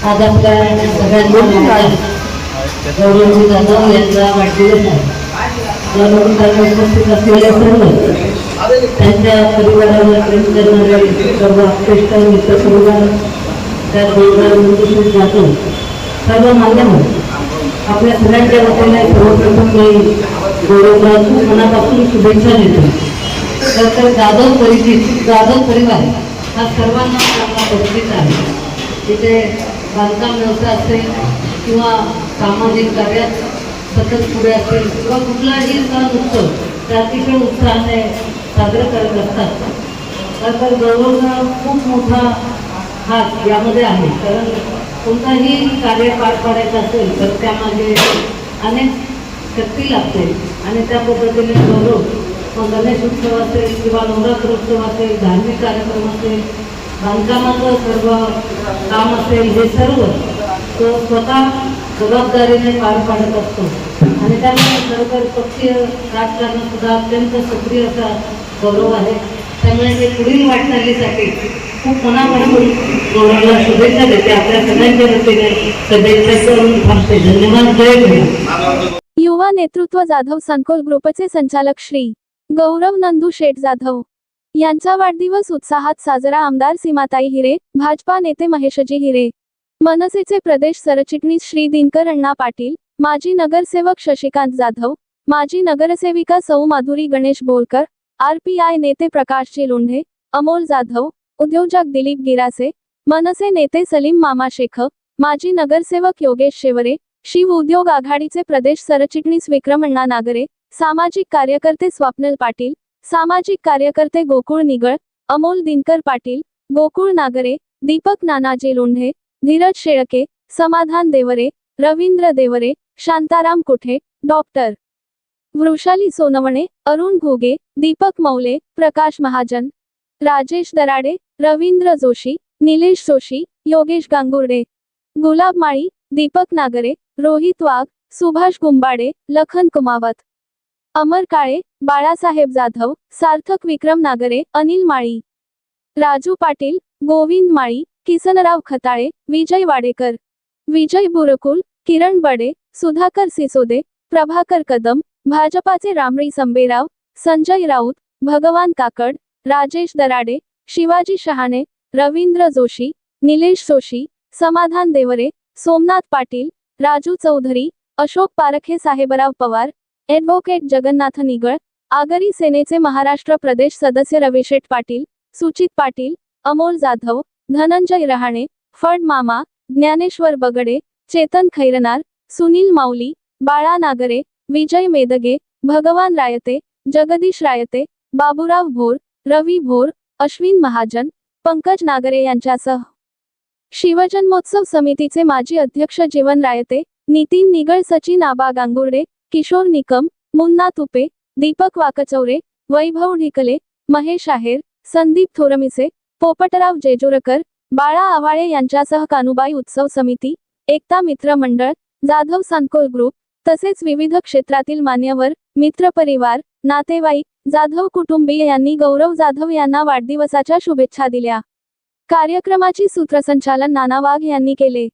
आज आपल्या सगळ्यांना गौरव जाधव यांचा वाढदिवस आहे. उपस्थित असलेले सर्व त्यांच्या परिवारावर प्रेम करणारे सर्व श्रेष्ठ मित्र परिवार जाधव सर्व मान्यवर आपल्या सगळ्यांच्या वतीने सर्वप्रथम मी गौरवला मनापासून शुभेच्छा देतो. तर जाधव परिवार हा सर्वांना चांगला परिचित आहे. तिथे बांधकाम व्यवसाय असेल किंवा सामाजिक कार्यात सतत पुढे असेल किंवा कुठलाही सण उत्सव ते अतिशय उत्साहाने साजरे करत असतात. तर गौरवचा खूप मोठा हात यामध्ये आहे. कारण कोणताही कार्य पार पाडायचं असेल तर त्यामागे अनेक शक्ती लागते आणि त्या पद्धतीने गौरव मग गणेश उत्सव असेल किंवा नवरात्र उत्सव असेल, धार्मिक कार्यक्रम असेल, बांधकामाचं सर्व काम असेल, हे सर्व तो स्वतः जबाबदारीने पार पाडत असतो. आणि त्यामुळे खरोखर पक्षीय राजकारण सुद्धा अत्यंत सक्रिय असा गौरव आहे. त्यामुळे ते पुढील वाटचालीसाठी खूप मनापासून गौरवला शुभेच्छा देते. आपल्या सगळ्यांच्या वतीने शुभेच्छा करून थांबते. धन्यवाद. जय भीम. युवा नेतृत्व जाधव संकोल ग्रुपचे संचालक श्री गौरव नंदू शेठ जाधव यांचा वाढदिवस उत्साहात साजरा. आमदार सीमाताई हिरे, भाजपा नेते महेशजी हिरे, मनसेचे प्रदेश सरचिटणीस श्री दिनकर अण्णा पाटील, माजी नगरसेवक शशिकांत जाधव, माजी नगरसेविका सौ माधुरी गणेश बोरकर, RPI नेते प्रकाशजी लोंढे, अमोल जाधव, उद्योजक दिलीप गिरासे, मनसे नेते सलीम मामा शेख, माजी नगरसेवक योगेश शेवरे, शिव उद्योग आघाडीचे प्रदेश सरचिटणीस विक्रम अण्णा नागरे, सामाजिक कार्यकर्ते स्वप्नील पाटील, सामाजिक कार्यकर्ते गोकुळ निगळ, अमोल दिनकर पाटील, गोकुळ नागरे, दीपक नानाजी लोंढे, धीरज शेळके, समाधान देवरे, रवींद्र देवरे, शांताराम कुठे, डॉक्टर वृषाली सोनवणे, अरुण घुगे, दीपक मौले, प्रकाश महाजन, राजेश दराडे, रवींद्र जोशी, निलेश जोशी, योगेश गांगुर्डे, गुलाब माळी, दीपक नागरे, रोहित वाघ, सुभाष गुंबाडे, लखन कुमावत, अमर काळे, बाळासाहेब जाधव, सार्थक विक्रम नागरे, अनिल माळी, राजू पाटील, गोविंद माळी, किसनराव खताळे, विजय वाडेकर, विजय बुरकुल, किरण बडे, सुधाकर सिसोदे, प्रभाकर कदम, भाजपाचे रामरी संबेराव, संजय राऊत, भगवान काकड, राजेश दराडे, शिवाजी शहाणे, रवींद्र जोशी, निलेश जोशी, समाधान देवरे, सोमनाथ पाटील, राजू चौधरी, अशोक पारखे, साहेबराव पवार, ॲडव्होकेट जगन्नाथ निगळ, आगरी सेनेचे महाराष्ट्र प्रदेश सदस्य रविशेठ पाटील, सुचित पाटील, अमोल जाधव, धनंजय रहाणे, फड मामा, ज्ञानेश्वर बगडे, चेतन खैरनार, सुनील माऊली, बाळा नागरे, विजय मेदगे, भगवान रायते, जगदीश रायते, बाबूराव भोर, रवी भोर, अश्विन महाजन, पंकज नागरे यांच्यासह शिवजन्मोत्सव समितीचे माजी अध्यक्ष जीवन रायते, नितीन निगळ, सचिन आबा गांगुर्डे, किशोर निकम, मुन्ना तुपे, दीपक वाकचौरे, वैभव ढिकले, महेश आहेर, संदीप थोरमिसे, पोपटराव जेजुरकर, बाळा आवाळे यांच्यासह कानुबाई उत्सव समिती, एकता मित्र मंडळ, जाधव संकोल ग्रुप तसेच विविध क्षेत्रातील मान्यवर, मित्रपरिवार, नातेवाईक, जाधव कुटुंबीय यांनी गौरव जाधव यांना वाढदिवसाच्या शुभेच्छा दिल्या. कार्यक्रमाची सूत्रसंचालन नाना वाघ यांनी केले.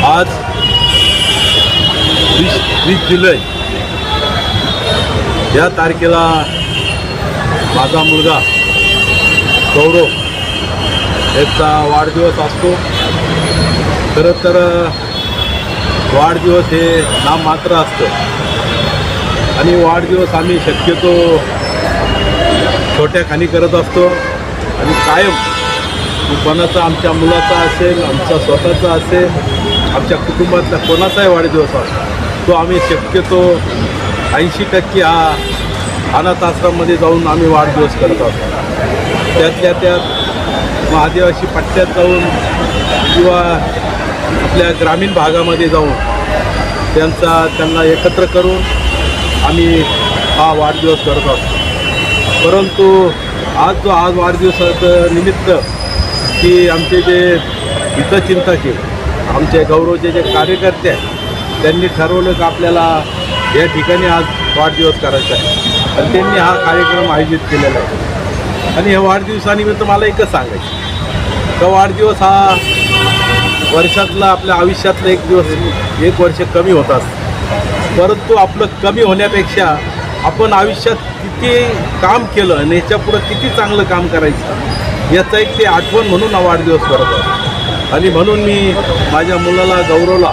आज 20 जुलै या तारखेला माझा मुलगा गौरव याचा वाढदिवस असतो. खरं तर वाढदिवस हे नाममात्र असतं आणि वाढदिवस आम्ही शक्यतो छोट्या खाणी करत असतो आणि कायम कोणाचा आमच्या मुलाचा असेल, आमचा स्वतःचा असेल, आमच्या कुटुंबातला कोणाचाही वाढदिवस असतो तो आम्ही शक्यतो 80% हा अनाथ आश्रममध्ये जाऊन आम्ही वाढदिवस करत असतो. त्यातल्या त्यात आदिवासी पट्ट्यात जाऊन किंवा आपल्या ग्रामीण भागामध्ये जाऊन त्यांना एकत्र करून आम्ही हा वाढदिवस करत असतो. परंतु आज वाढदिवसाचं निमित्त की आमचे जे हितचिंतक आहे, आमचे गौरवचे जे कार्यकर्ते आहेत, त्यांनी ठरवलं की आपल्याला या ठिकाणी आज वाढदिवस करायचा आहे आणि त्यांनी हा कार्यक्रम आयोजित केलेला आहे. आणि या वाढदिवसानिमित्त मला एकच सांगायचं का वाढदिवस हा वर्षातला आपल्या आयुष्यातला एक वर्ष कमी होत असतं. परंतु आपलं कमी होण्यापेक्षा आपण आयुष्यात किती काम केलं आणि याच्यापुढं किती चांगलं काम करायचं याचा एक ते आठवण म्हणून हा वाढदिवस करत आहे. आणि म्हणून मी माझ्या मुलाला गौरवला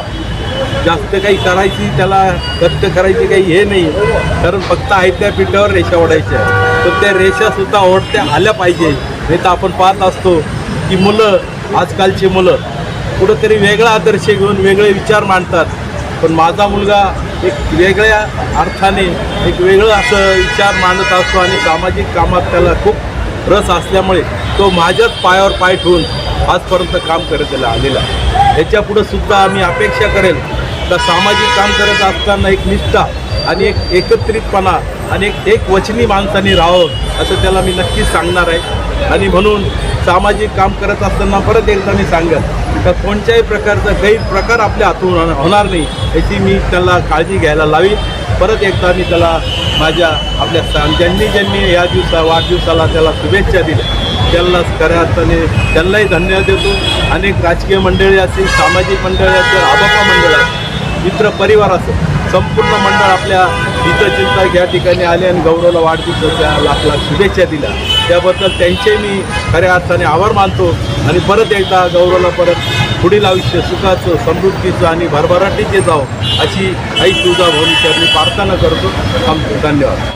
जास्त काही करायची, त्याला कष्ट करायची काही हे नाही, कारण फक्त आहे त्या पिठावर रेषा ओढायच्या. तर त्या रेषासुद्धा ओढत्या आल्या पाहिजे. नाही तर आपण पाहत असतो की आजकालची मुलं कुठंतरी वेगळा आदर्श घेऊन वेगळे विचार मांडतात. पण माझा मुलगा एक वेगळ्या अर्थाने एक वेगळं असं विचार मांडत असतो आणि सामाजिक कामात त्याला खूप रस असल्यामुळे तो माझ्याच पायावर पाय ठेवून आजपर्यंत काम करत आलेला. याच्यापुढं सुद्धा आम्ही अपेक्षा करेल तर सामाजिक काम करत असताना एक निष्ठा आणि एक एकत्रितपणा आणि एक वचनी माणसाने राहावं असं त्याला मी नक्कीच सांगणार आहे. आणि म्हणून सामाजिक काम करत असताना परत एकदा मी सांगेन तर कोणत्याही प्रकारचा गैरप्रकार आपल्या हातून होणार नाही याची मी त्याला काळजी घ्यायला लावी. परत एकदा मी त्याला माझ्या आपल्या ज्यांनी या वाढदिवसाला त्याला शुभेच्छा दिल्या त्यांनाच खऱ्या अर्थाने त्यांनाही धन्यवाद देतो. अनेक राजकीय मंडळी असतील, सामाजिक मंडळी असतील, आबापा मंडळ असतील, मित्र परिवार असेल, संपूर्ण मंडळ आपल्या हितचिंतक या ठिकाणी आले आणि गौरवला वाढदिवसाच्या लाख शुभेच्छा दिल्या. त्याबद्दल त्यांचे मी खऱ्या अर्थाने आभार मानतो. आणि परत एकदा गौरवला परत पुढील आयुष्य सुखाचं, समृद्धीचं आणि भरभराटीचे जावं अशी आई तुळजाभवानीची प्रार्थना करतो. थांबतो. धन्यवाद.